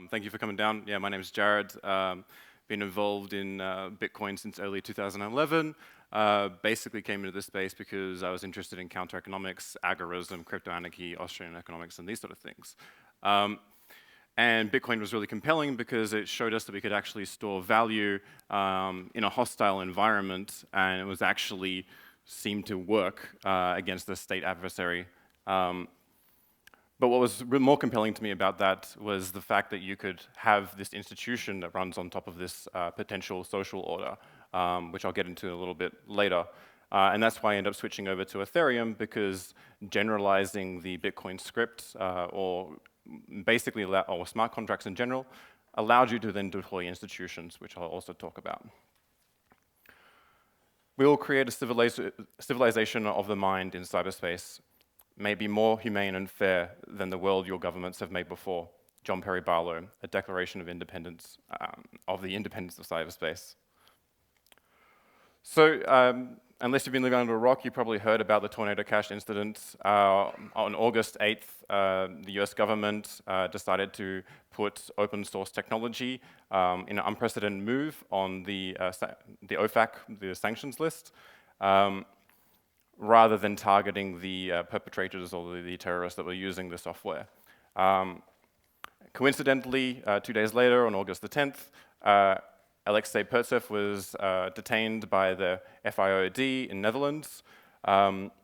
Thank you for coming down. Yeah, my name is Jarrad. Been involved in Bitcoin since early 2011. Basically came into this space because I was interested in counter-economics, agorism, crypto-anarchy, Austrian economics, and these sort of things. And Bitcoin was really compelling because it showed us that we could actually store value in a hostile environment, and it was actually seemed to work against the state adversary. But what was more compelling to me about that was the fact that you could have this institution that runs on top of this potential social order, which I'll get into a little bit later. And that's why I ended up switching over to Ethereum, because generalizing the Bitcoin script, or basically or smart contracts in general, allowed you to then deploy institutions, which I'll also talk about. We will create a civilization of the mind in cyberspace, may be more humane and fair than the world your governments have made before. John Perry Barlow, A Declaration of Independence, of the Independence of Cyberspace. So, unless you've been living under a rock, you probably heard about the Tornado Cash incident. On August 8th, the US government decided to put open source technology in an unprecedented move on the OFAC, the sanctions list, rather than targeting the perpetrators or the terrorists that were using the software. Coincidentally, 2 days later, on August the 10th, Alexei Pertsev was detained by the FIOD in Netherlands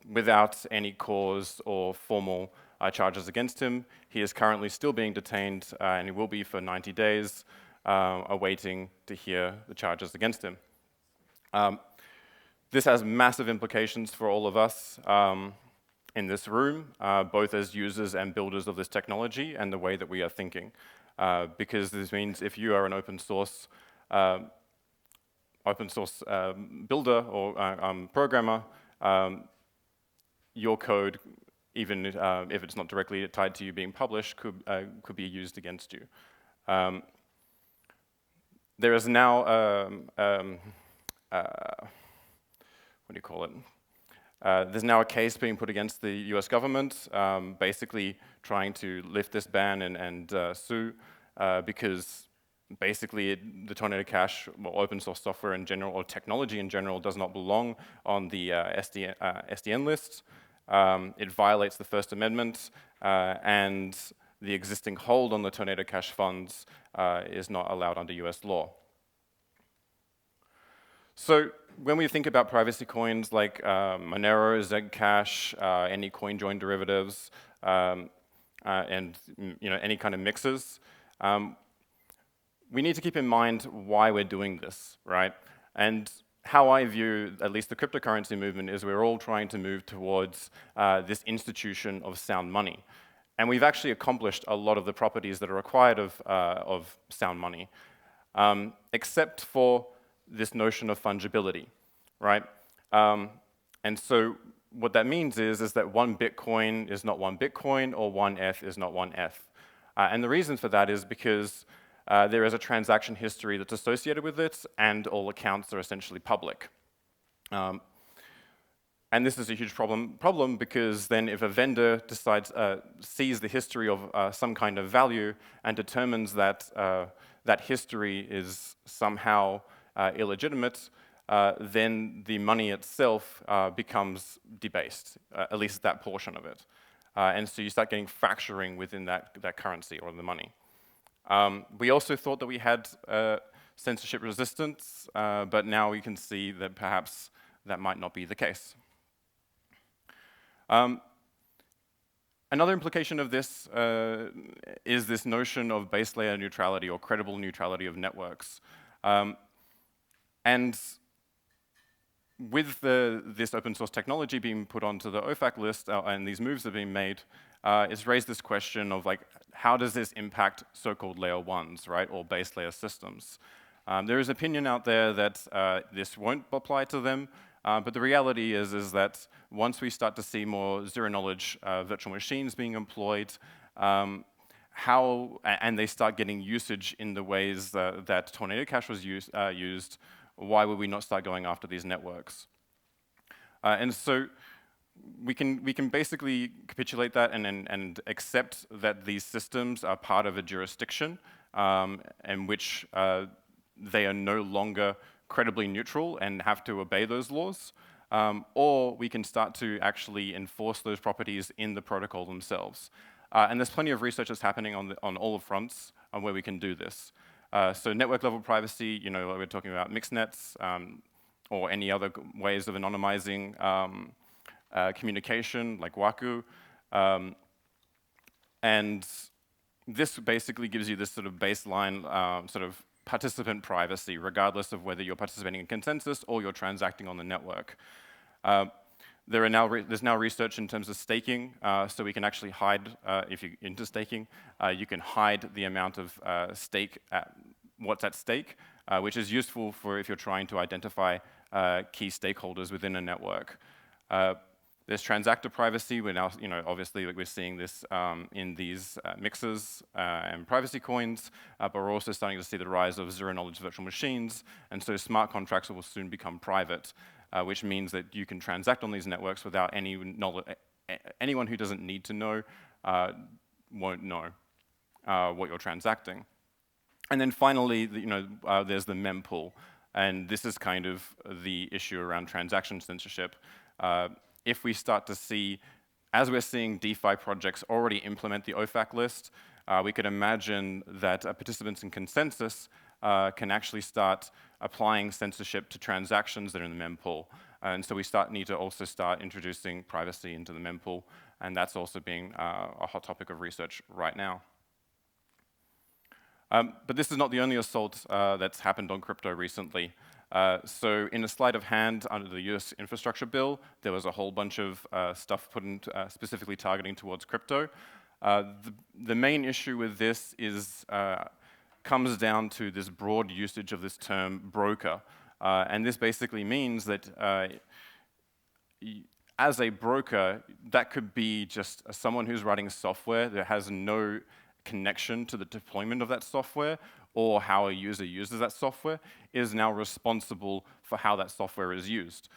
without any cause or formal charges against him. He is currently still being detained, and he will be for 90 days, awaiting to hear the charges against him. This has massive implications for all of us in this room, both as users and builders of this technology and the way that we are thinking. Because this means if you are an open source builder or programmer, your code, even if it's not directly tied to you being published, could be used against you. There is now what do you call it? There's now a case being put against the US government, basically trying to lift this ban and sue, because basically the Tornado Cash, or open source software in general, or technology in general, does not belong on the SDN list. It violates the First Amendment, and the existing hold on the Tornado Cash funds is not allowed under US law. So when we think about privacy coins like Monero, Zcash, any CoinJoin derivatives, and any kind of mixes, we need to keep in mind why we're doing this, right? And how I view at least the cryptocurrency movement is we're all trying to move towards this institution of sound money. And we've actually accomplished a lot of the properties that are required of sound money, except for this notion of fungibility, right? And so what that means is that one Bitcoin is not one Bitcoin, or one ETH is not one ETH. And the reason for that is because there is a transaction history that's associated with it, and all accounts are essentially public. And this is a huge problem because then if a vendor decides, sees the history of some kind of value and determines that that history is somehow illegitimate, then the money itself becomes debased, at least that portion of it. And so you start getting fracturing within that currency or the money. We also thought that we had censorship resistance, but now we can see that perhaps that might not be the case. Another implication of this is this notion of base layer neutrality or credible neutrality of networks. And with this open source technology being put onto the OFAC list and these moves that are being made, it's raised this question of like, how does this impact so-called layer ones, right, or base layer systems? There is opinion out there that this won't apply to them, but the reality is that once we start to see more zero-knowledge virtual machines being employed, and they start getting usage in the ways that Tornado Cash was used, why would we not start going after these networks? And so we can basically capitulate that and accept that these systems are part of a jurisdiction, in which they are no longer credibly neutral and have to obey those laws, or we can start to actually enforce those properties in the protocol themselves. And there's plenty of research that's happening on all fronts on where we can do this. So network level privacy, we're talking about mixed nets, or any other ways of anonymizing communication, like Waku. And this basically gives you this sort of baseline sort of participant privacy, regardless of whether you're participating in consensus or you're transacting on the network. There's now research in terms of staking, so we can actually hide, if you're into staking, you can hide the amount of what's at stake, which is useful for if you're trying to identify key stakeholders within a network. There's transactor privacy. We're now, obviously we're seeing this in these mixers and privacy coins, but we're also starting to see the rise of zero-knowledge virtual machines, and so smart contracts will soon become private, which means that you can transact on these networks without any knowledge. Anyone who doesn't need to know won't know what you're transacting. And then finally, there's the mempool, and this is kind of the issue around transaction censorship. If we start to see, as we're seeing DeFi projects already implement the OFAC list, we could imagine that participants in consensus can actually start applying censorship to transactions that are in the mempool. And so we need to also start introducing privacy into the mempool, and that's also being a hot topic of research right now. But this is not the only assault that's happened on crypto recently. So in a sleight of hand under the US infrastructure bill, there was a whole bunch of stuff put in specifically targeting towards crypto. The main issue with this comes down to this broad usage of this term broker. And this basically means that as a broker, that could be just someone who's writing software that has no connection to the deployment of that software or how a user uses that software, is now responsible for how that software is used.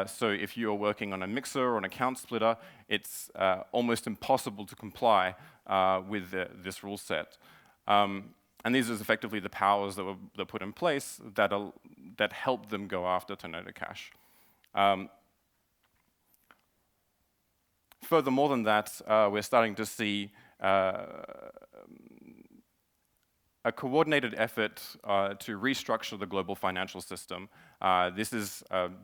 So if you are working on a mixer or an account splitter, it's almost impossible to comply with this rule set. And these are effectively the powers that were put in place that help them go after Tornado Cash. Furthermore than that, we're starting to see a coordinated effort to restructure the global financial system. This is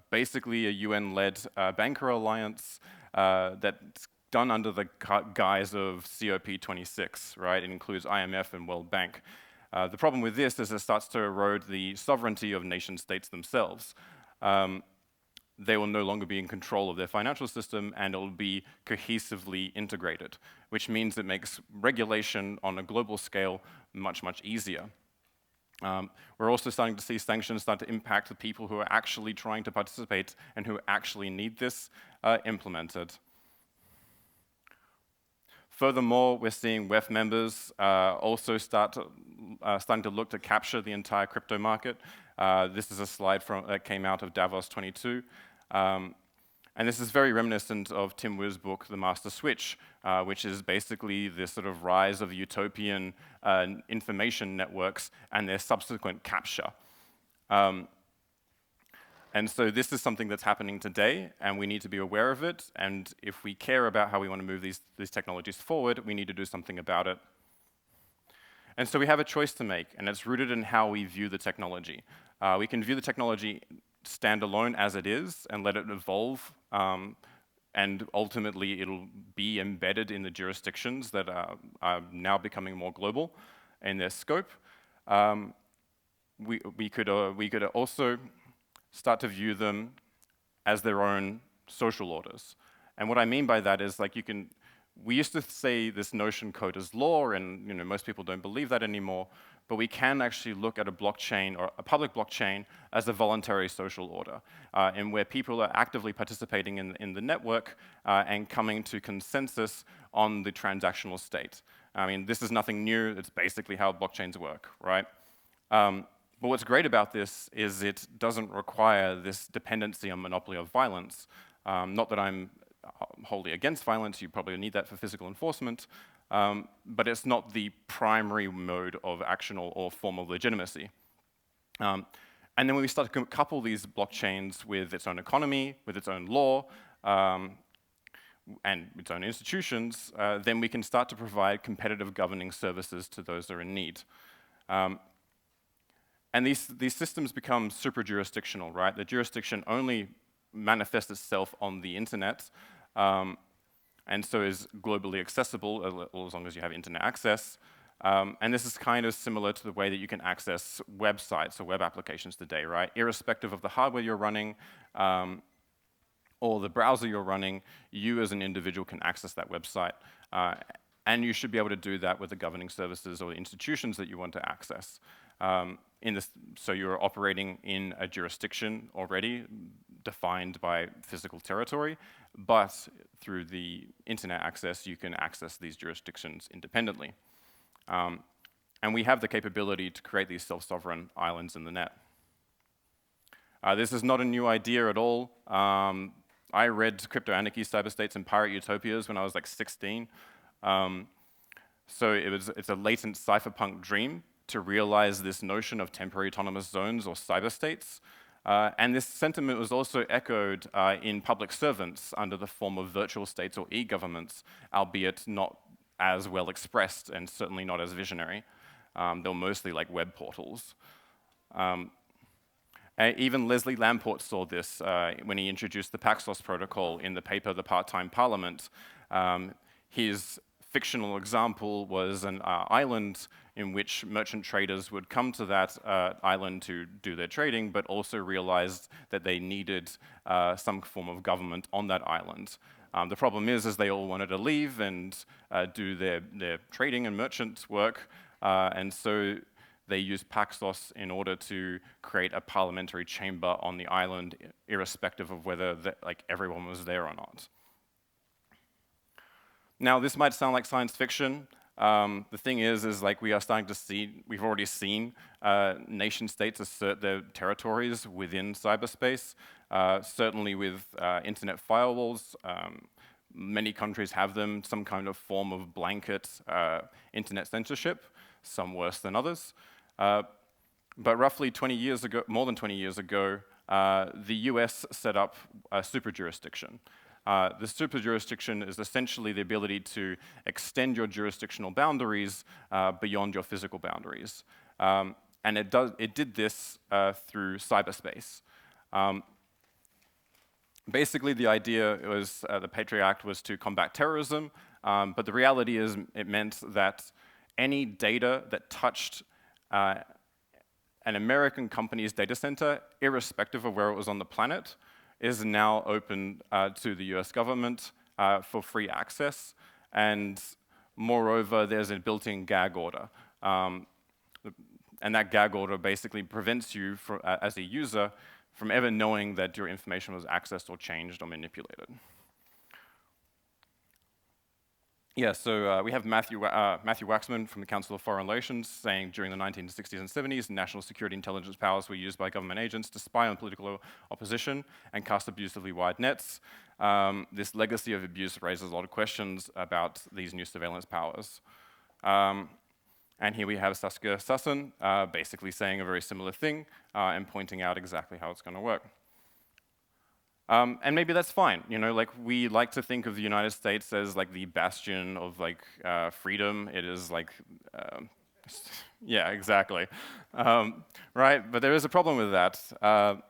basically a UN-led banker alliance that's done under the guise of COP26, right? It includes IMF and World Bank. The problem with this is it starts to erode the sovereignty of nation states themselves. They will no longer be in control of their financial system, and it will be cohesively integrated, which means it makes regulation on a global scale much, much easier. We're also starting to see sanctions start to impact the people who are actually trying to participate and who actually need this implemented. Furthermore, we're seeing WEF members also starting to look to capture the entire crypto market. This is a slide that came out of Davos 22. And this is very reminiscent of Tim Wu's book, The Master Switch, which is basically this sort of rise of utopian information networks and their subsequent capture. And so this is something that's happening today, and we need to be aware of it. And if we care about how we want to move these technologies forward, we need to do something about it. And so we have a choice to make, and it's rooted in how we view the technology. We can view the technology standalone as it is and let it evolve, and ultimately it'll be embedded in the jurisdictions that are now becoming more global in their scope. We could also start to view them as their own social orders. And what I mean by that is, like, we used to say this notion code is law, and most people don't believe that anymore, but we can actually look at a blockchain or a public blockchain as a voluntary social order, and where people are actively participating in the network and coming to consensus on the transactional state. I mean, this is nothing new. It's basically how blockchains work, right? But what's great about this is it doesn't require this dependency on monopoly of violence. Not that I'm wholly against violence. You probably need that for physical enforcement, but it's not the primary mode of action or form of legitimacy. And then when we start to couple these blockchains with its own economy, with its own law, and its own institutions, then we can start to provide competitive governing services to those that are in need. And these systems become super-jurisdictional, right? The jurisdiction only manifests itself on the internet, and so is globally accessible as long as you have internet access. And this is kind of similar to the way that you can access websites or web applications today, right? Irrespective of the hardware you're running or the browser you're running, you as an individual can access that website. And you should be able to do that with the governing services or the institutions that you want to access. So you're operating in a jurisdiction already defined by physical territory, but through the internet access, you can access these jurisdictions independently. And we have the capability to create these self-sovereign islands in the net. This is not a new idea at all. I read Crypto Anarchy, Cyberstates, and Pirate Utopias when I was like 16. So it's a latent cypherpunk dream to realize this notion of temporary autonomous zones or cyberstates. And this sentiment was also echoed in public servants under the form of virtual states or e-governments, albeit not as well expressed and certainly not as visionary. They were mostly like web portals. Even Leslie Lamport saw this when he introduced the Paxos protocol in the paper The Part-Time Parliament. His fictional example was an island in which merchant traders would come to that island to do their trading, but also realized that they needed some form of government on that island. The problem is they all wanted to leave and do their trading and merchant work, and so they used Paxos in order to create a parliamentary chamber on the island, irrespective of whether everyone was there or not. Now, this might sound like science fiction. The thing is like we are starting to see, we've already seen nation states assert their territories within cyberspace, certainly with internet firewalls. Many countries have them, some kind of form of blanket internet censorship, some worse than others. But roughly 20 years ago, more than 20 years ago, the US set up a super-jurisdiction. The super-jurisdiction is essentially the ability to extend your jurisdictional boundaries beyond your physical boundaries. And it did this through cyberspace. Basically, the idea was, the Patriot Act was to combat terrorism, but the reality is it meant that any data that touched an American company's data center, irrespective of where it was on the planet, is now open to the US government for free access. And moreover, there's a built-in gag order. And that gag order basically prevents you, as a user, from ever knowing that your information was accessed or changed or manipulated. Yeah, so we have Matthew Waxman from the Council of Foreign Relations saying during the 1960s and 70s, national security intelligence powers were used by government agents to spy on political opposition and cast abusively wide nets. This legacy of abuse raises a lot of questions about these new surveillance powers. And here we have Saskia Sassen basically saying a very similar thing and pointing out exactly how it's going to work. And maybe that's fine, you know, like we like to think of the United States as like the bastion of like freedom. It is like, yeah, exactly, right? But there is a problem with that.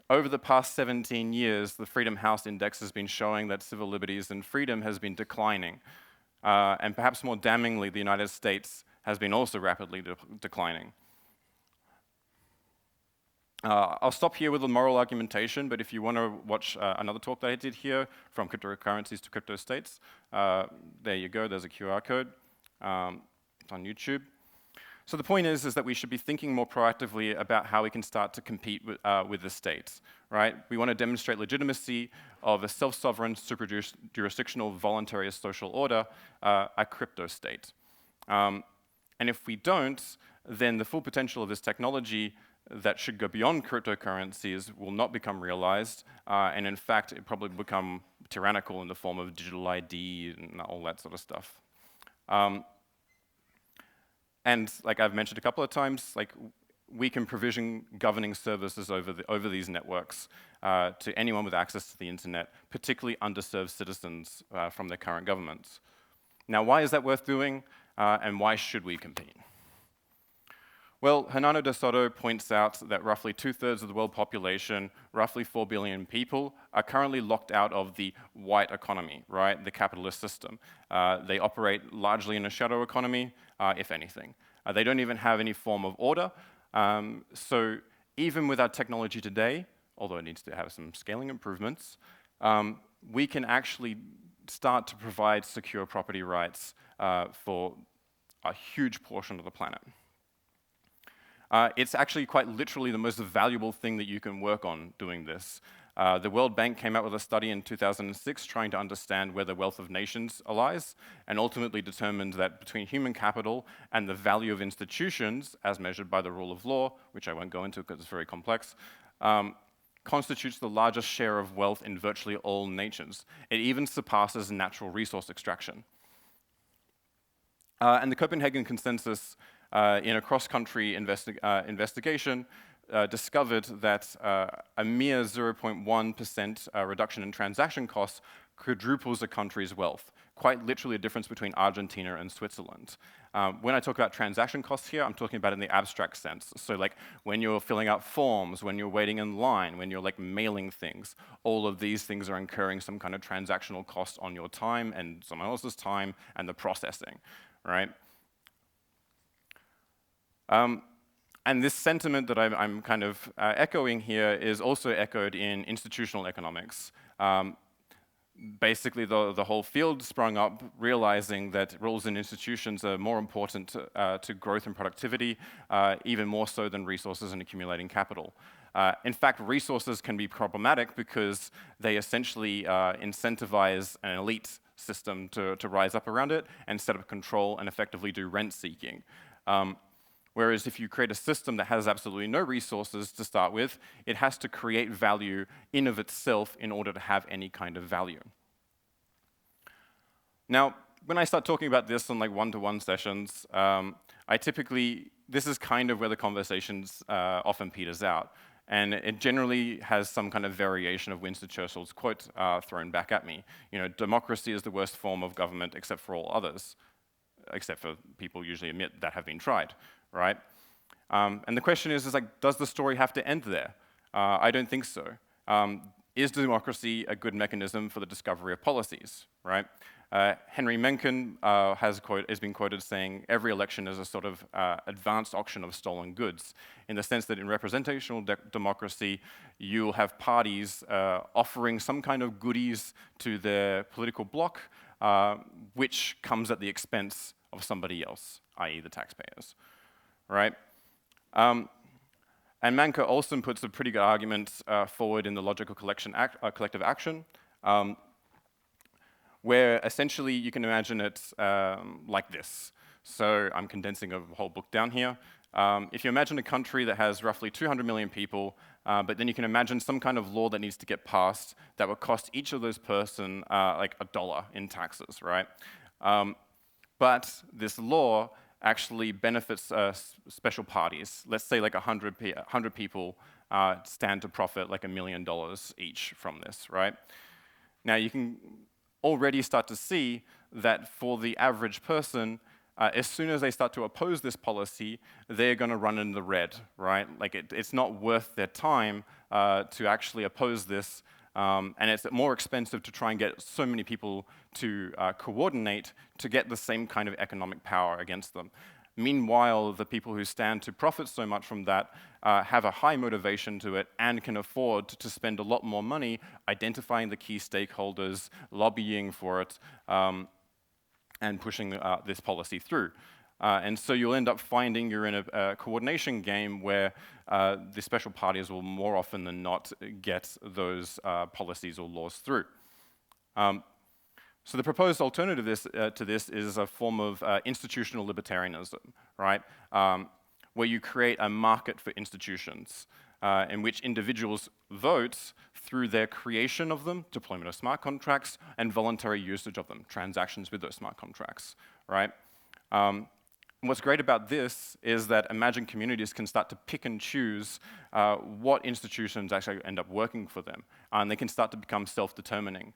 Over the past 17 years, the Freedom House Index has been showing that civil liberties and freedom has been declining. And perhaps more damningly, the United States has been also rapidly declining. I'll stop here with the moral argumentation, but if you want to watch another talk that I did here, From Cryptocurrencies to Crypto States, there you go, there's a QR code. It's on YouTube. So the point is that we should be thinking more proactively about how we can start to compete with the states, right? We want to demonstrate legitimacy of a self-sovereign, super-jurisdictional, voluntaryist social order, a crypto state. And if we don't, then the full potential of this technology that should go beyond cryptocurrencies will not become realized, and in fact, it probably become tyrannical in the form of digital ID and all that sort of stuff. And like I've mentioned a couple of times, like we can provision governing services over these networks to anyone with access to the internet, particularly underserved citizens from their current governments. Now, why is that worth doing, and why should we compete? Well, Hernando de Soto points out that roughly 2/3 of the world population, roughly 4 billion people, are currently locked out of the white economy, right, the capitalist system. They operate largely in a shadow economy, if anything. They don't even have any form of order, so even with our technology today, although it needs to have some scaling improvements, we can actually start to provide secure property rights for a huge portion of the planet. It's actually quite literally the most valuable thing that you can work on doing this. The World Bank came out with a study in 2006 trying to understand where the wealth of nations lies, and ultimately determined that between human capital and the value of institutions, as measured by the rule of law, which I won't go into because it's very complex, constitutes the largest share of wealth in virtually all nations. It even surpasses natural resource extraction. And the Copenhagen Consensus, in a cross-country investigation, discovered that a mere 0.1% reduction in transaction costs quadruples a country's wealth, quite literally a difference between Argentina and Switzerland. When I talk about transaction costs here, I'm talking about in the abstract sense. So like when you're filling out forms, when you're waiting in line, when you're like mailing things, all of these things are incurring some kind of transactional cost on your time and someone else's time and the processing, right? And this sentiment that I'm kind of echoing here is also echoed in institutional economics. Basically, the whole field sprung up realizing that rules and institutions are more important to growth and productivity, even more so than resources and accumulating capital. In fact, resources can be problematic because they essentially incentivize an elite system to rise up around it and set up control and effectively do rent seeking. Whereas if you create a system that has absolutely no resources to start with, it has to create value in of itself in order to have any kind of value. Now, when I start talking about this on like one-to-one sessions, this is kind of where the conversations often peters out. And it generally has some kind of variation of Winston Churchill's quote thrown back at me. You know, democracy is the worst form of government except for all others, except for people usually admit that have been tried. Right? And the question is like, does the story have to end there? I don't think so. Is democracy a good mechanism for the discovery of policies, right? Henry Mencken has been quoted saying, every election is a sort of advanced auction of stolen goods, in the sense that in representational democracy, you'll have parties offering some kind of goodies to their political bloc, which comes at the expense of somebody else, i.e. the taxpayers. Right? And Manka also puts a pretty good argument forward in the logical collective action, where essentially you can imagine it like this. So I'm condensing a whole book down here. If you imagine a country that has roughly 200 million people, but then you can imagine some kind of law that needs to get passed that would cost each of those person like $1 in taxes, right? But this law actually benefits special parties. Let's say like 100 people stand to profit like $1 million each from this, right? Now you can already start to see that for the average person, as soon as they start to oppose this policy, they're going to run in the red, right? Like it's not worth their time to actually oppose this, and it's more expensive to try and get so many people to coordinate to get the same kind of economic power against them. Meanwhile, the people who stand to profit so much from that have a high motivation to it and can afford to spend a lot more money identifying the key stakeholders, lobbying for it, and pushing this policy through. And so you'll end up finding you're in a coordination game where the special parties will more often than not get those policies or laws through. So the proposed alternative to this is a form of institutional libertarianism, right? where you create a market for institutions in which individuals vote through their creation of them, deployment of smart contracts, and voluntary usage of them, transactions with those smart contracts, right? What's great about this is that imagined communities can start to pick and choose what institutions actually end up working for them, and they can start to become self-determining.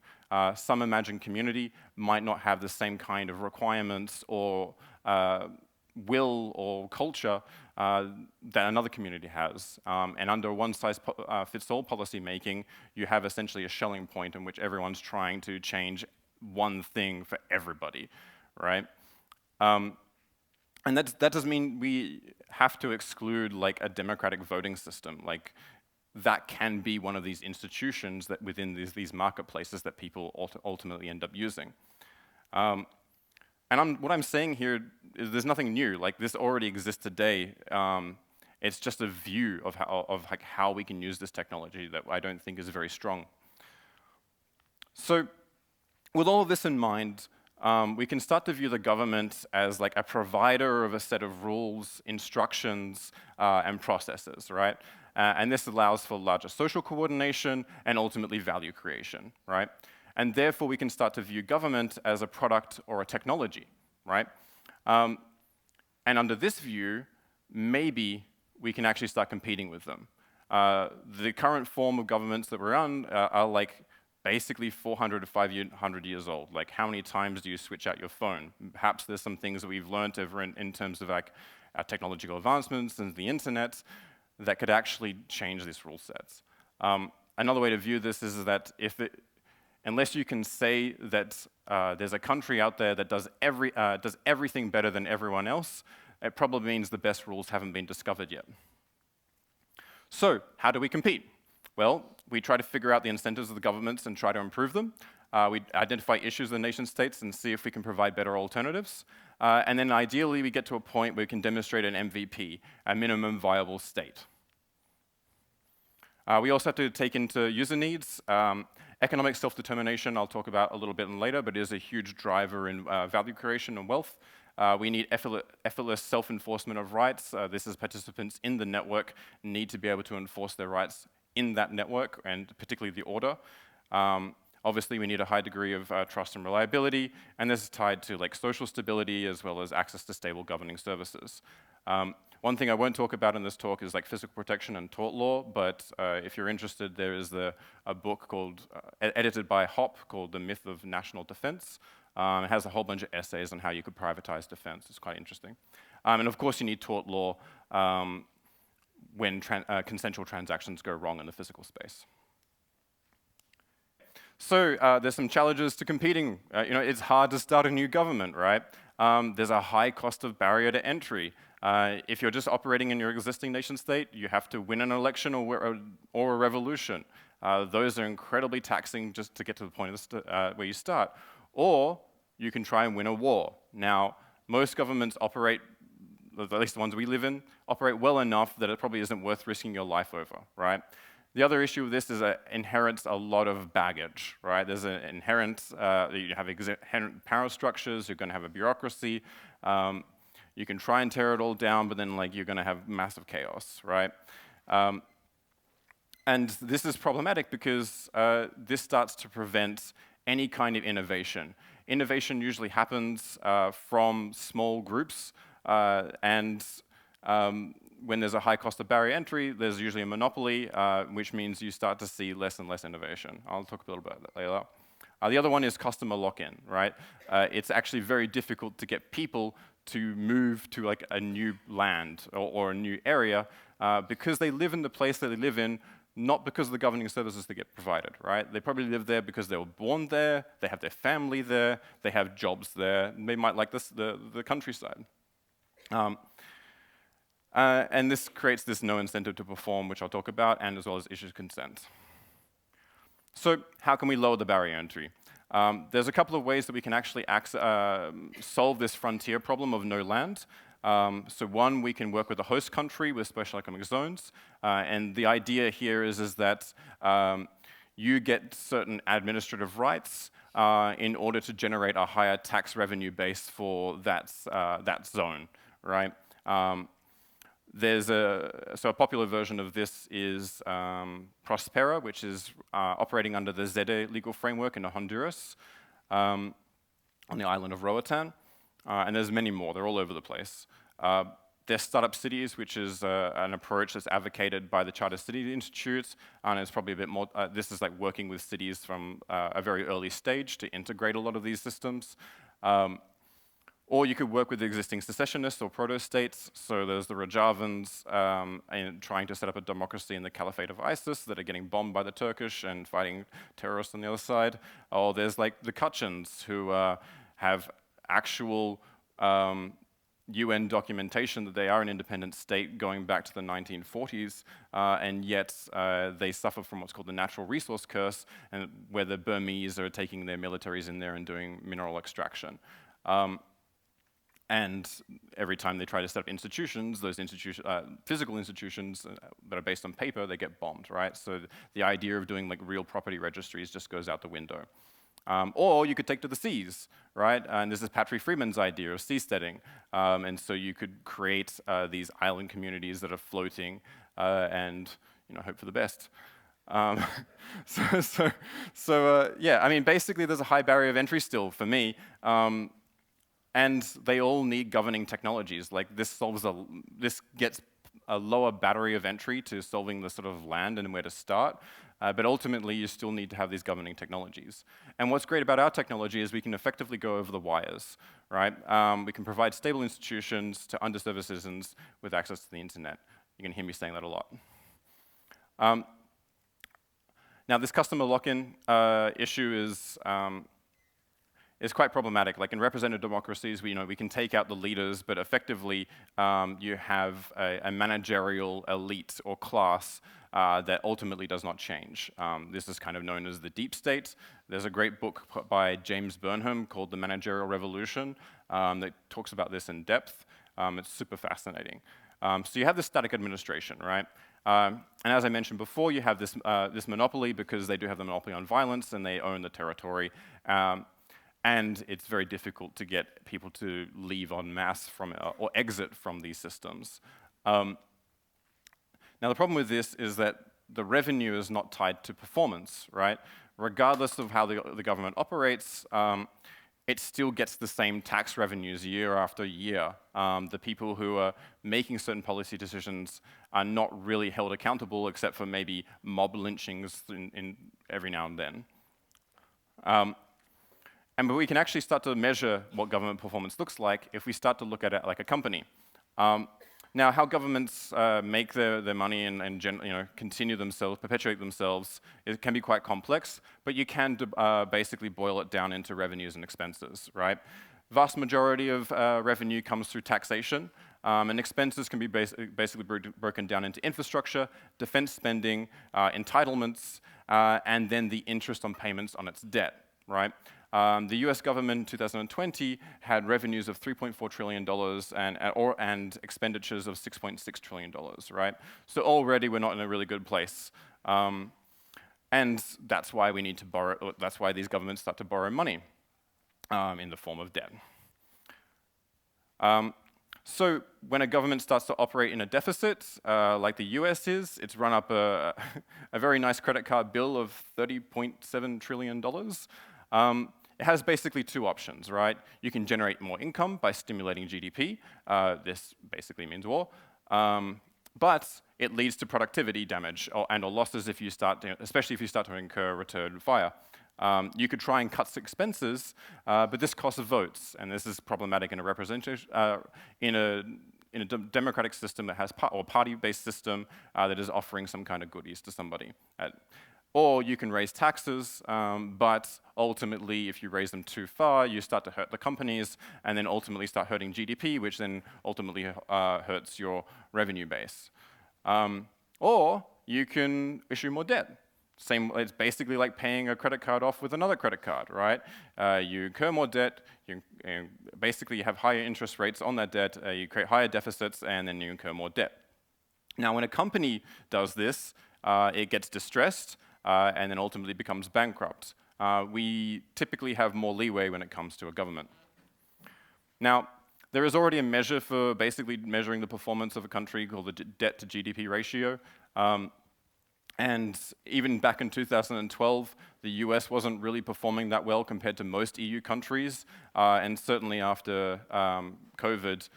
Some imagined community might not have the same kind of requirements or will or culture that another community has. And under one-size-fits-all policy making, you have essentially a Schelling point in which everyone's trying to change one thing for everybody, right? And that doesn't mean we have to exclude like a democratic voting system. Like that can be one of these institutions that within these marketplaces that people ultimately end up using. And what I'm saying here is there's nothing new. Like this already exists today. It's just a view of how we can use this technology that I don't think is very strong. So with all of this in mind, we can start to view the government as like a provider of a set of rules, instructions, and processes, right? And this allows for larger social coordination and ultimately value creation, right? And therefore, we can start to view government as a product or a technology, right? And under this view, maybe we can actually start competing with them. The current form of governments that we're on are like basically 400 to 500 years old. Like, how many times do you switch out your phone? Perhaps there's some things that we've learned over in terms of like technological advancements and the internet that could actually change these rule sets. Another way to view this is that unless you can say that there's a country out there that does everything better than everyone else, it probably means the best rules haven't been discovered yet. So, how do we compete? Well, we try to figure out the incentives of the governments and try to improve them. We identify issues in the nation states and see if we can provide better alternatives. And then ideally, we get to a point where we can demonstrate an MVP, a minimum viable state. We also have to take into user needs. Economic self-determination, I'll talk about a little bit later, but is a huge driver in value creation and wealth. We need effortless self-enforcement of rights. This is participants in the network need to be able to enforce their rights in that network, and particularly the order. Obviously, we need a high degree of trust and reliability, and this is tied to like social stability as well as access to stable governing services. One thing I won't talk about in this talk is like physical protection and tort law, but if you're interested, there is a book called, edited by Hopp, called The Myth of National Defense. It has a whole bunch of essays on how you could privatize defense. It's quite interesting. And of course, you need tort law when consensual transactions go wrong in the physical space. So there's some challenges to competing. It's hard to start a new government, right? There's a high cost of barrier to entry. If you're just operating in your existing nation state, you have to win an election or a revolution. Those are incredibly taxing just to get to the point of where you start. Or you can try and win a war. Now, most governments operate, at least the ones we live in, operate well enough that it probably isn't worth risking your life over, right? The other issue with this is it inherits a lot of baggage, right? There's an inherent, you have inherent power structures, you're gonna have a bureaucracy, you can try and tear it all down, but then like you're gonna have massive chaos, right? And this is problematic because this starts to prevent any kind of innovation. Innovation usually happens from small groups, and when there's a high cost of barrier entry, there's usually a monopoly, which means you start to see less and less innovation. I'll talk a little bit about that later. The other one is customer lock-in, right? It's actually very difficult to get people to move to like a new land or a new area because they live in the place that they live in, not because of the governing services that get provided, right? They probably live there because they were born there, they have their family there, they have jobs there, and they might like the countryside. And this creates this no incentive to perform, which I'll talk about, and as well as issues consent. So how can we lower the barrier entry? There's a couple of ways that we can actually solve this frontier problem of no land. So one, we can work with the host country with special economic zones. And the idea here is that you get certain administrative rights in order to generate a higher tax revenue base for that zone, right? So a popular version of this is Prospera, which is operating under the ZE legal framework in Honduras on the island of Roatan. And there's many more, they're all over the place. There's Startup Cities, which is an approach that's advocated by the Charter City Institute, and it's probably a bit more, this is like working with cities from a very early stage to integrate a lot of these systems. Or you could work with existing secessionists or proto-states. So there's the Rojavans trying to set up a democracy in the Caliphate of ISIS that are getting bombed by the Turkish and fighting terrorists on the other side. Or there's like the Kachins who have actual UN documentation that they are an independent state going back to the 1940s, and yet they suffer from what's called the natural resource curse, and where the Burmese are taking their militaries in there and doing mineral extraction. And every time they try to set up institutions, those physical institutions that are based on paper, they get bombed, right? So the idea of doing like real property registries just goes out the window. Or you could take to the seas, right? And this is Patrick Freeman's idea of seasteading. And so you could create these island communities that are floating and hope for the best. Yeah, I mean, basically there's a high barrier of entry still for me. And they all need governing technologies. Like this gets a lower barrier of entry to solving the sort of land and where to start. But ultimately, you still need to have these governing technologies. And what's great about our technology is we can effectively go over the wires, right? We can provide stable institutions to underserved citizens with access to the internet. You're gonna hear me saying that a lot. Now, this customer lock-in issue is quite problematic. Like in representative democracies, we can take out the leaders, but effectively you have a managerial elite or class that ultimately does not change. This is kind of known as the deep state. There's a great book by James Burnham called The Managerial Revolution that talks about this in depth. It's super fascinating. So you have this static administration, right? And as I mentioned before, you have this monopoly because they do have the monopoly on violence and they own the territory. And it's very difficult to get people to leave en masse from or exit from these systems. Now the problem with this is that the revenue is not tied to performance, right? Regardless of how the government operates, it still gets the same tax revenues year after year. The people who are making certain policy decisions are not really held accountable except for maybe mob lynchings in every now and then. But we can actually start to measure what government performance looks like if we start to look at it like a company. Now, how governments make their money and continue themselves, perpetuate themselves, it can be quite complex, but you can basically boil it down into revenues and expenses, right? Vast majority of revenue comes through taxation, and expenses can be basically broken down into infrastructure, defense spending, entitlements, and then the interest on payments on its debt, right? The US government in 2020 had revenues of $3.4 trillion and expenditures of $6.6 trillion, right? So already we're not in a really good place. And that's why we need to borrow, that's why these governments start to borrow money in the form of debt. So when a government starts to operate in a deficit, like the US is, it's run up a very nice credit card bill of $30.7 trillion. It has basically two options, right? You can generate more income by stimulating GDP. This basically means war. But it leads to productivity damage or losses if you especially if you start to incur return fire. You could try and cut expenses, but this costs votes, and this is problematic in a representation, in a democratic system that has or party-based system that is offering some kind of goodies to somebody. Or you can raise taxes, but ultimately, if you raise them too far, you start to hurt the companies, and then ultimately start hurting GDP, which then ultimately hurts your revenue base. Or you can issue more debt. It's basically like paying a credit card off with another credit card, right? You incur more debt, basically you have higher interest rates on that debt, you create higher deficits, and then you incur more debt. Now, when a company does this, it gets distressed, and then ultimately becomes bankrupt. We typically have more leeway when it comes to a government. Now, There is already a measure for basically measuring the performance of a country called the debt to GDP ratio. And even back in 2012, the US wasn't really performing that well compared to most EU countries. And certainly after COVID,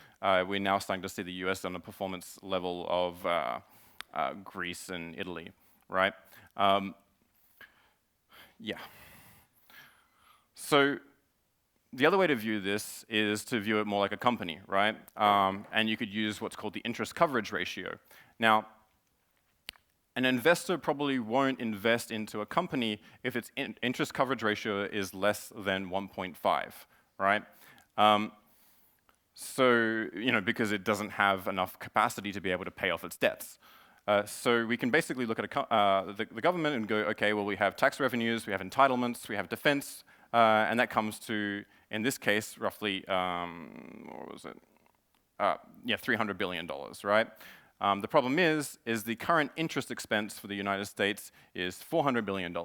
we're now starting to see the US on a performance level of Greece and Italy, right? Yeah. So the other way to view this is to view it more like a company, right? And you could use what's called the interest coverage ratio. Now, an investor probably won't invest into a company if its interest coverage ratio is less than 1.5, right? So, because it doesn't have enough capacity to be able to pay off its debts. So we can basically look at the government and go, okay, well, we have tax revenues, we have entitlements, we have defense, and that comes to, in this case, roughly, what was it? Yeah, $300 billion, right? The problem is the current interest expense for the United States is $400 billion.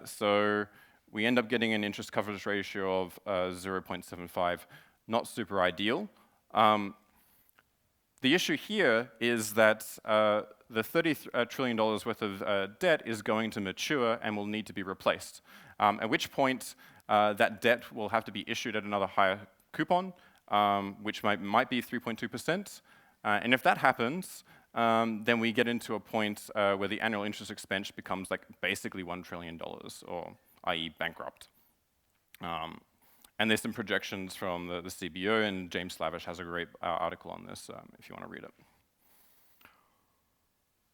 So we end up getting an interest coverage ratio of 0.75, not super ideal. The issue here is that the $30 trillion worth of debt is going to mature and will need to be replaced, at which point that debt will have to be issued at another higher coupon, which might be 3.2%. And if that happens, then we get into a point where the annual interest expense becomes like basically $1 trillion, or i.e. bankrupt. And there's some projections from the CBO, and James Slavish has a great article on this if you want to read it.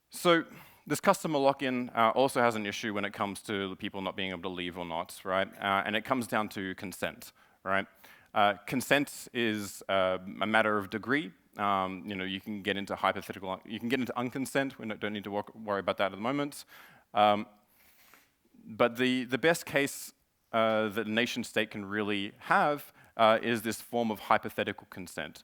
So this customer lock-in also has an issue when it comes to the people not being able to leave or not, right? And it comes down to consent, right? Consent is a matter of degree. You can get into hypothetical, you can get into unconsent. We don't need to worry about that at the moment. But the best case that a nation state can really have is this form of hypothetical consent.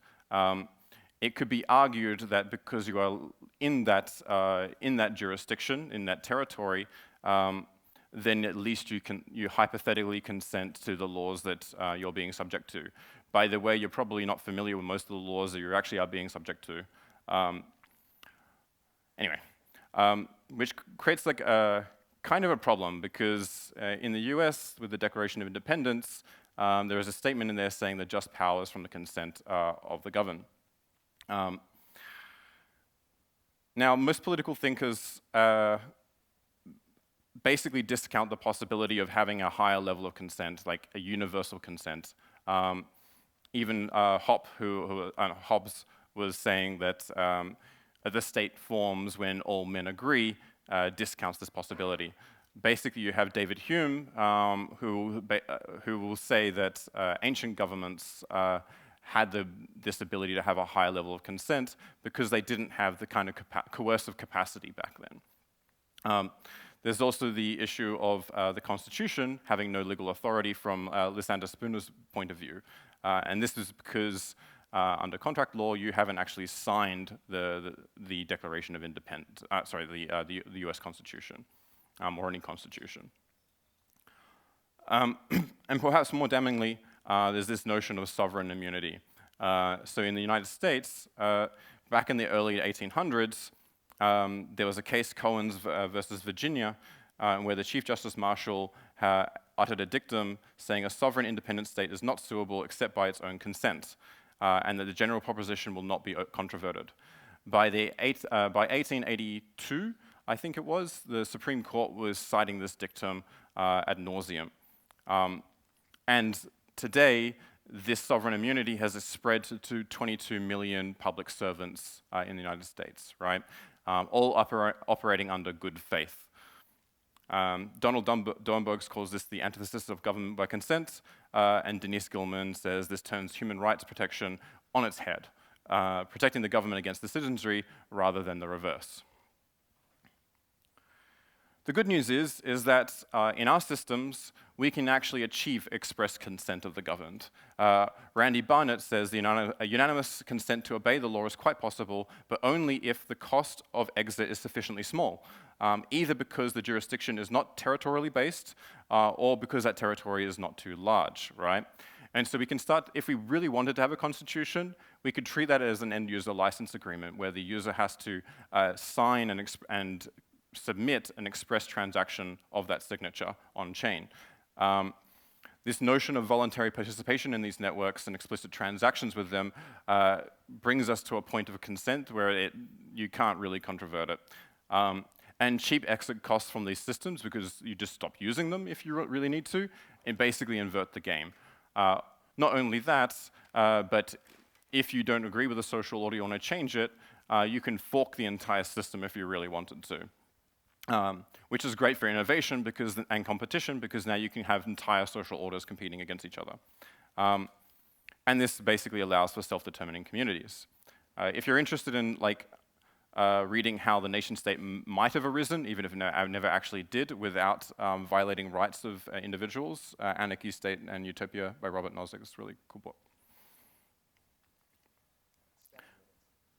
It could be argued that because you are in that jurisdiction, in that territory, then at least you hypothetically consent to the laws that you're being subject to. By the way, you're probably not familiar with most of the laws that you actually are being subject to. Which creates like a kind of a problem, because in the US, with the Declaration of Independence, there is a statement in there saying that just powers from the consent of the governed. Now, most political thinkers basically discount the possibility of having a higher level of consent, like a universal consent. Even Hobbes was saying that the state forms when all men agree, discounts this possibility. Basically, you have David Hume, who will say that ancient governments had this ability to have a higher level of consent because they didn't have the kind of coercive capacity back then. There's also the issue of the Constitution having no legal authority from Lysander Spooner's point of view. And this is because under contract law, you haven't actually signed the Declaration of Independence, the US Constitution, or any constitution. And perhaps more damningly, there's this notion of sovereign immunity. So in the United States, back in the early 1800s, there was a case, Cohens versus Virginia, where the Chief Justice Marshall uttered a dictum saying a sovereign independent state is not suable except by its own consent, and that the general proposition will not be controverted. By 1882, I think it was, the Supreme Court was citing this dictum ad nauseum. And today, this sovereign immunity has spread to 22 million public servants in the United States, right? All operating under good faith. Donald Dornberg calls this the antithesis of government by consent, and Denise Gilman says this turns human rights protection on its head, protecting the government against the citizenry rather than the reverse. The good news is that in our systems, we can actually achieve express consent of the governed. Randy Barnett says a unanimous consent to obey the law is quite possible, but only if the cost of exit is sufficiently small, either because the jurisdiction is not territorially based, or because that territory is not too large, right? And so we can start, if we really wanted to have a constitution, we could treat that as an end-user license agreement where the user has to sign and submit an express transaction of that signature on-chain. This notion of voluntary participation in these networks and explicit transactions with them brings us to a point of consent where you can't really controvert it. And cheap exit costs from these systems, because you just stop using them if you really need to, and basically invert the game. Not only that, but if you don't agree with the social order, you want to change it, you can fork the entire system if you really wanted to. Which is great for innovation and competition, because now you can have entire social orders competing against each other. And this basically allows for self-determining communities. If you're interested in reading how the nation-state might have arisen, even if it never actually did, without violating rights of individuals, Anarchy, State, and Utopia by Robert Nozick is a really cool book.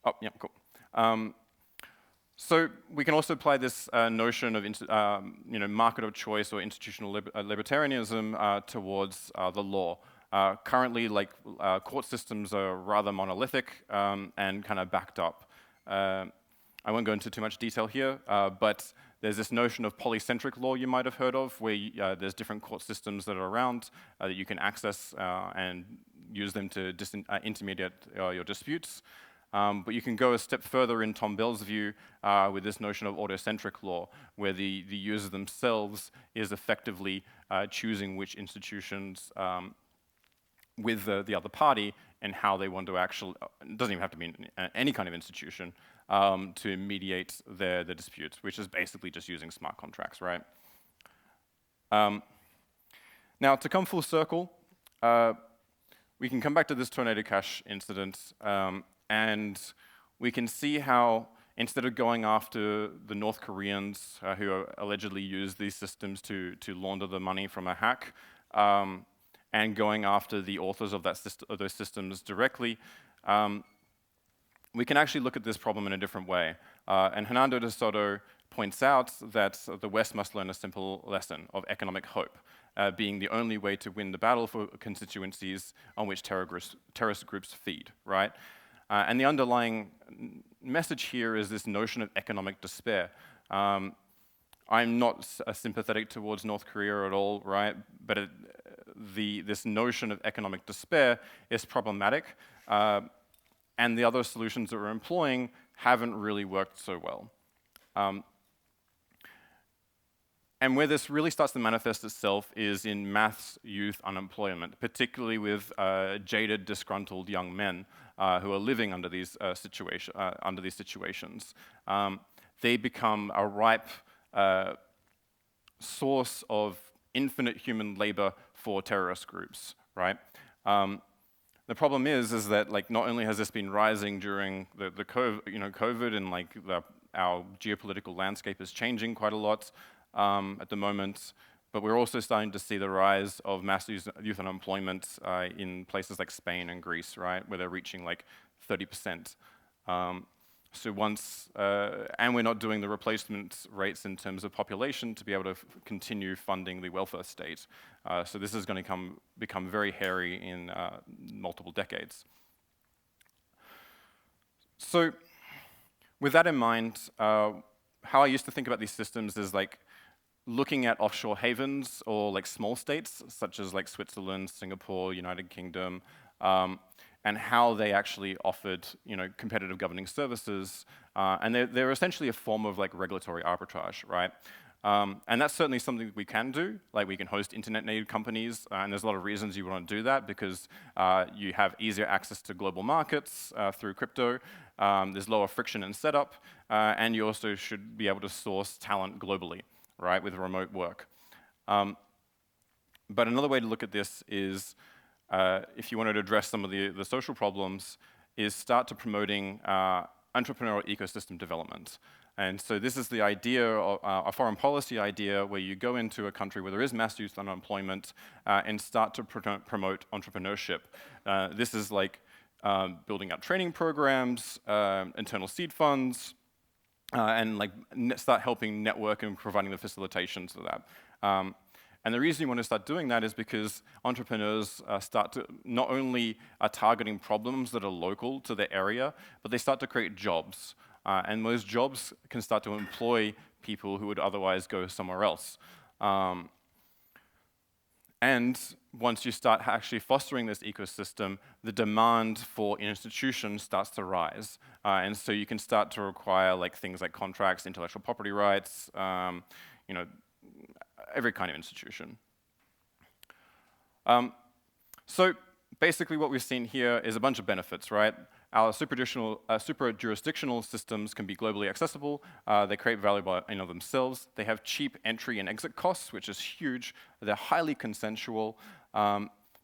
Oh, yeah, cool. So we can also apply this notion of market of choice or institutional libertarianism towards the law. Currently, court systems are rather monolithic and kind of backed up. I won't go into too much detail here, but there's this notion of polycentric law you might have heard of, where there's different court systems that are around that you can access and use them to intermediate your disputes. But you can go a step further in Tom Bell's view with this notion of autocentric law, where the user themselves is effectively choosing which institutions with the other party and how they want to actually, it doesn't even have to be any kind of institution, to mediate their disputes, which is basically just using smart contracts, right? Now, to come full circle, we can come back to this Tornado Cash incident, and we can see how, instead of going after the North Koreans who allegedly used these systems to launder the money from a hack, and going after the authors of those systems directly, we can actually look at this problem in a different way. And Hernando de Soto points out that the West must learn a simple lesson of economic hope, being the only way to win the battle for constituencies on which terrorist groups feed, right? And the underlying message here is this notion of economic despair. I'm not sympathetic towards North Korea at all, right? But this notion of economic despair is problematic, and the other solutions that we're employing haven't really worked so well. And where this really starts to manifest itself is in mass youth unemployment, particularly with jaded, disgruntled young men who are living under these situations. They become a ripe source of infinite human labor for terrorist groups, right? The problem is that not only has this been rising during the COVID, and our geopolitical landscape is changing quite a lot at the moment, but we're also starting to see the rise of mass youth unemployment in places like Spain and Greece, right, where they're reaching 30%. So and we're not doing the replacement rates in terms of population to be able to continue funding the welfare state. So this is going to become very hairy in multiple decades. So with that in mind, how I used to think about these systems is looking at offshore havens or small states, such as Switzerland, Singapore, United Kingdom, and how they actually offered, competitive governing services, and they're essentially a form of regulatory arbitrage, right? And that's certainly something that we can do. We can host internet-native companies, and there's a lot of reasons you want to do that, because you have easier access to global markets through crypto. There's lower friction in setup, and you also should be able to source talent globally, right, with remote work. But another way to look at this is, if you wanted to address some of the social problems, is start to promoting entrepreneurial ecosystem development. And so this is the idea, of, a foreign policy idea, where you go into a country where there is mass youth unemployment and start to promote entrepreneurship. This is building up training programs, internal seed funds, and start helping network and providing the facilitations for that. And the reason you want to start doing that is because entrepreneurs start to not only are targeting problems that are local to their area, but they start to create jobs. And those jobs can start to employ people who would otherwise go somewhere else. And once you start actually fostering this ecosystem, the demand for institutions starts to rise. And so you can start to require like things like contracts, intellectual property rights, you know, every kind of institution. So basically what we've seen here is a bunch of benefits, right? Our suprajurisdictional systems can be globally accessible. They create value by themselves. They have cheap entry and exit costs, which is huge. They're highly consensual.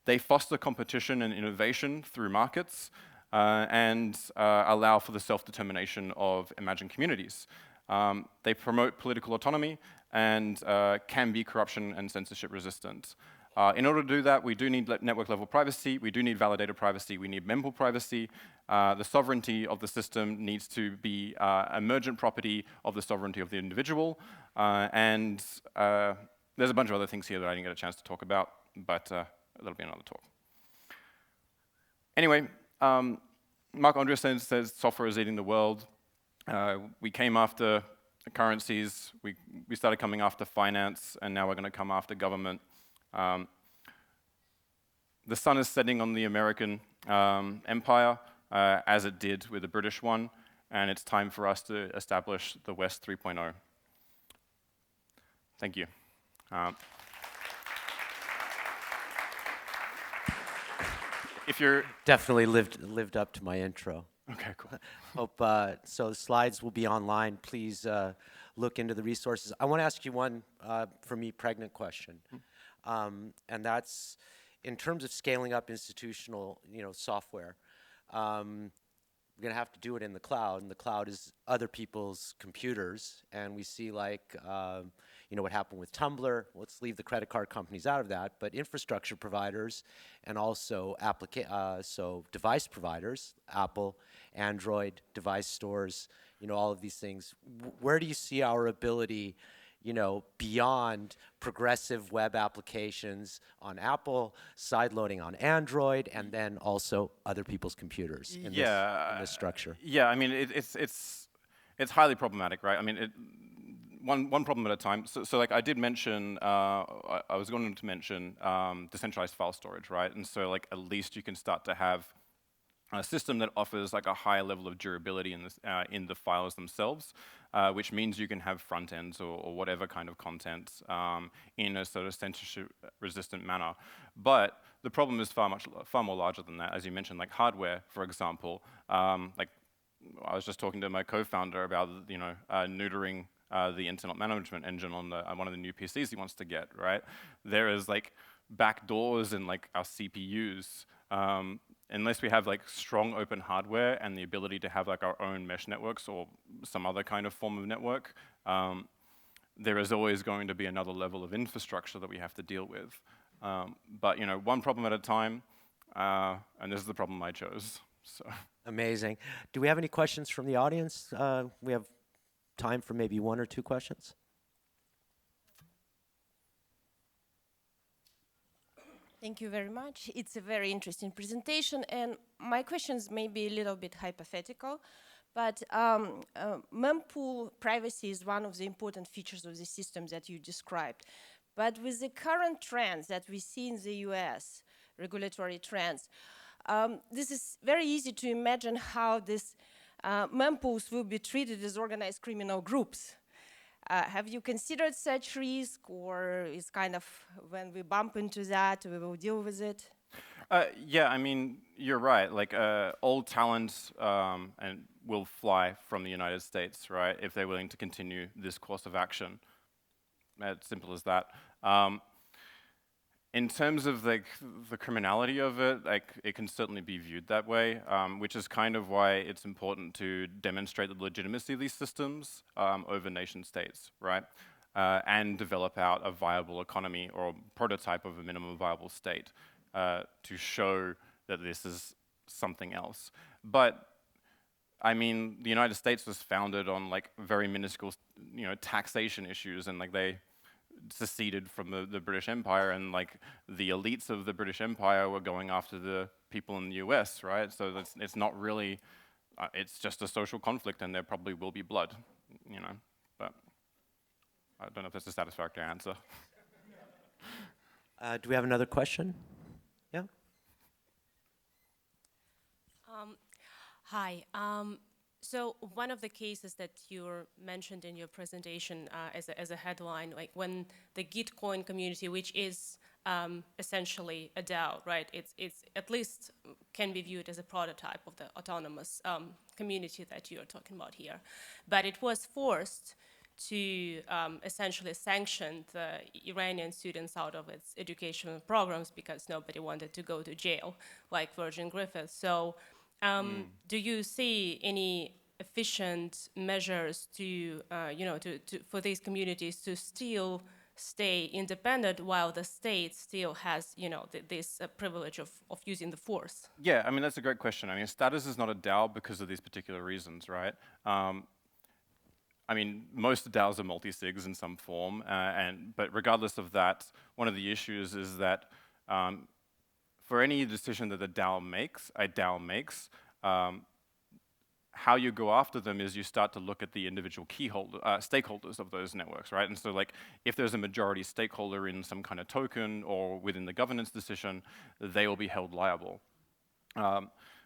They foster competition and innovation through markets and allow for the self-determination of imagined communities. They promote political autonomy and can be corruption and censorship resistant. In order to do that, we do need network-level privacy, we do need validated privacy, we need mempool privacy. The sovereignty of the system needs to be emergent property of the sovereignty of the individual. And there's a bunch of other things here that I didn't get a chance to talk about, but that'll be another talk. Anyway, Marc Andreessen says software is eating the world. We came after currencies, we started coming after finance, and now we're going to come after government. The sun is setting on the American empire, as it did with the British one, and it's time for us to establish the West 3.0. Thank you. If you're definitely lived up to my intro. Okay, cool. Hope so. The slides will be online. Please look into the resources. I want to ask you one, for me, pregnant question, and that's in terms of scaling up institutional, software. We're going to have to do it in the cloud, and the cloud is other people's computers, and we see like, what happened with Tumblr. Let's leave the credit card companies out of that, but infrastructure providers and also device providers, Apple, Android, device stores, all of these things. Where do you see our ability, beyond progressive web applications on Apple, sideloading on Android, and then also other people's computers in this structure? Yeah, I mean, it's highly problematic, right? I mean, one problem at a time. So like I did mention, I was going to mention decentralized file storage, right? And so like at least you can start to have a system that offers like a higher level of durability in the files themselves, which means you can have front ends or whatever kind of content in a sort of censorship-resistant manner. But the problem is far more larger than that. As you mentioned, like hardware, for example. Like I was just talking to my co-founder about neutering the internet management engine on one of the new PCs he wants to get. Right? There is like backdoors in like our CPUs. Unless we have like strong open hardware and the ability to have like our own mesh networks or some other kind of form of network, there is always going to be another level of infrastructure that we have to deal with. But one problem at a time, and this is the problem I chose. So. Amazing. Do we have any questions from the audience? We have time for maybe one or two questions. Thank you very much. It's a very interesting presentation, and my questions may be a little bit hypothetical, but mempool privacy is one of the important features of the systems that you described. But with the current trends that we see in the US, regulatory trends, this is very easy to imagine how these mempools will be treated as organized criminal groups. Have you considered such risk, or is kind of when we bump into that, we will deal with it? Yeah, I mean, you're right. Like, all talent will fly from the United States, right, if they're willing to continue this course of action. As simple as that. In terms of like the criminality of it, like it can certainly be viewed that way, which is kind of why it's important to demonstrate the legitimacy of these systems over nation states, right? And develop out a viable economy or a prototype of a minimum viable state to show that this is something else. But I mean, the United States was founded on like very minuscule, taxation issues, and like seceded from the British Empire, and like the elites of the British Empire were going after the people in the US, right? So it's not really, it's just a social conflict, and there probably will be blood, you know, but I don't know if that's a satisfactory answer. Do we have another question? Yeah? Hi. So one of the cases that you mentioned in your presentation as a headline, like when the Gitcoin community, which is essentially a DAO, right? It's at least can be viewed as a prototype of the autonomous community that you're talking about here. But it was forced to essentially sanction the Iranian students out of its educational programs because nobody wanted to go to jail, like Virgin Griffith. So do you see any efficient measures to, for these communities to still stay independent while the state still has, this privilege of using the force? Yeah, I mean, that's a great question. I mean, status is not a DAO because of these particular reasons, right? I mean, most DAOs are multi-sigs in some form, but regardless of that, one of the issues is that for any decision that a DAO makes, how you go after them is you start to look at the individual stakeholders of those networks, right? And so like, if there's a majority stakeholder in some kind of token or within the governance decision, they will be held liable.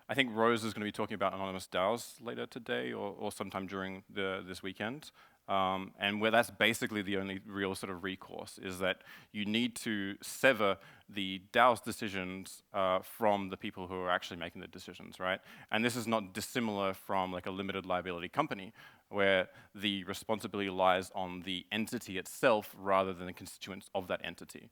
I think Rose is going to be talking about anonymous DAOs later today or sometime during this weekend. And where that's basically the only real sort of recourse is that you need to sever the DAO's decisions from the people who are actually making the decisions, right? And this is not dissimilar from like a limited liability company where the responsibility lies on the entity itself rather than the constituents of that entity.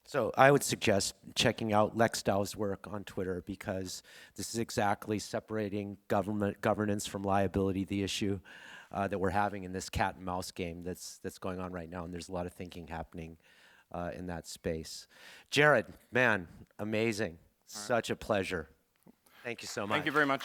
So I would suggest checking out LexDAO's work on Twitter because this is exactly separating governance from liability, the issue that we're having in this cat and mouse game that's going on right now, and there's a lot of thinking happening in that space. Jarrad, man, amazing. Such a pleasure. Thank you so much. Thank you very much.